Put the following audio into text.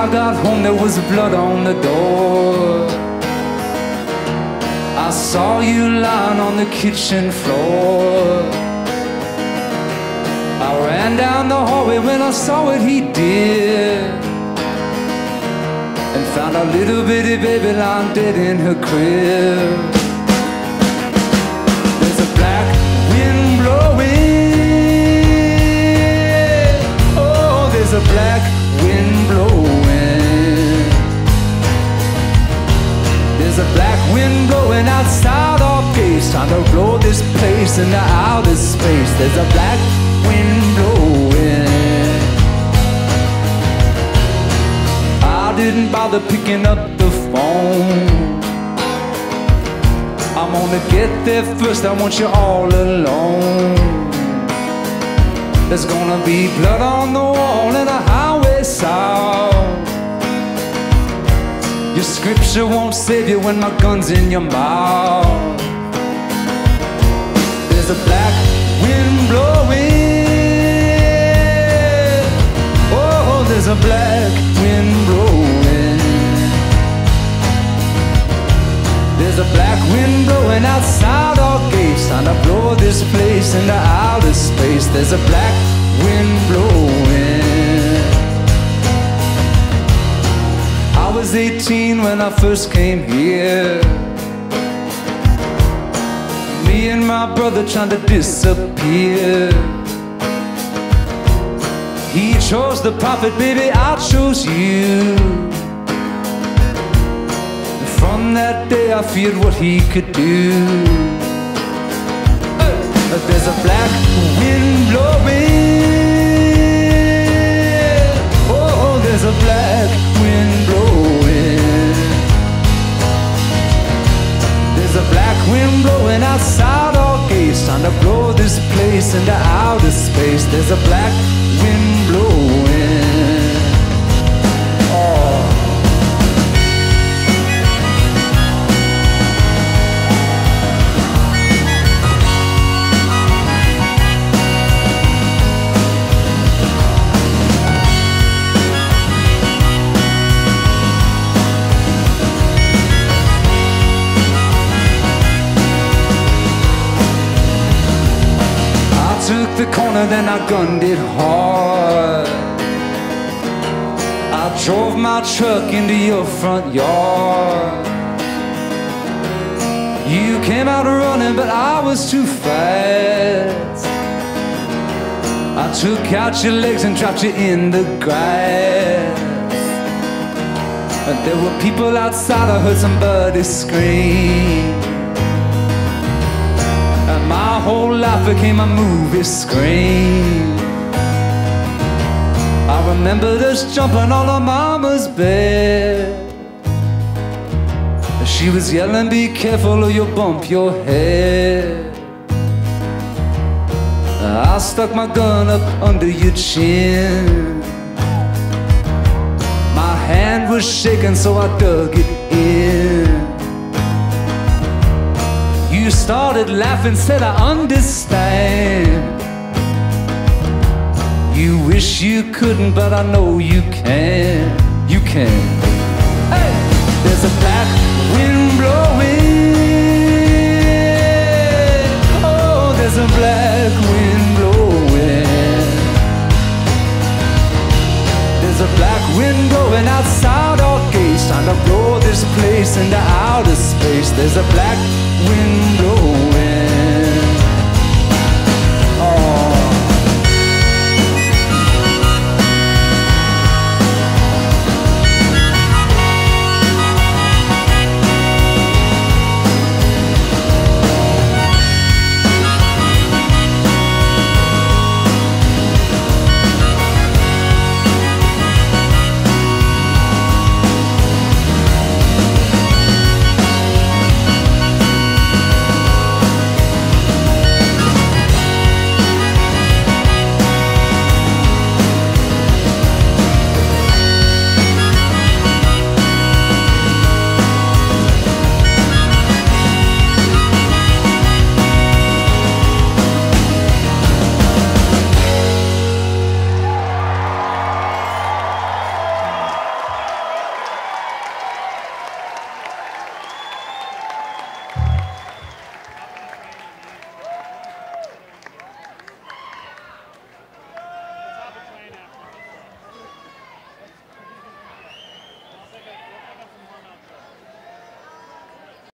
I got home, there was blood on the door. I saw you lying on the kitchen floor. I ran down the hallway when I saw what he did, and found a little bitty baby lying dead in her crib. There's a black wind blowing. Oh, there's a black wind blowing. There's a black wind blowing outside our gates, trying to blow this place into outer space. There's a black wind blowing. I didn't bother picking up the phone. I'm gonna get there first, I want you all alone. There's gonna be blood on the wall and a highway sound. Your scripture won't save you when my gun's in your mouth. There's a black wind blowing. Oh, there's a black wind blowing. There's a black wind blowing outside our gates, trying to blow this place into outer space. There's a black wind blowing. I was 18 when I first came here. Me and my brother trying to disappear. He chose the prophet, baby, I chose you. From that day I feared what he could do. But there's a black wind blowing. Oh, there's a black wind blowing. There's a black wind blowing outside our gates, trying to blow this place into outer space. There's a black wind blowing. Oh. Took the corner, then I gunned it hard. I drove my truck into your front yard. You came out running, but I was too fast. I took out your legs and dropped you in the grass. But there were people outside, I heard somebody scream. And my whole life became a movie screen. I remembered us jumping on our mama's bed. She was yelling, be careful or you'll bump your head. I stuck my gun up under your chin. My hand was shaking, so I dug it in. You started laughing, said I understand. You wish you couldn't, but I know you can. You can. Hey! There's a black wind blowing. Oh, there's a black wind blowing. There's a black wind blowing outside our gates, trying to blow this place into outer space. There's a black wind blowing.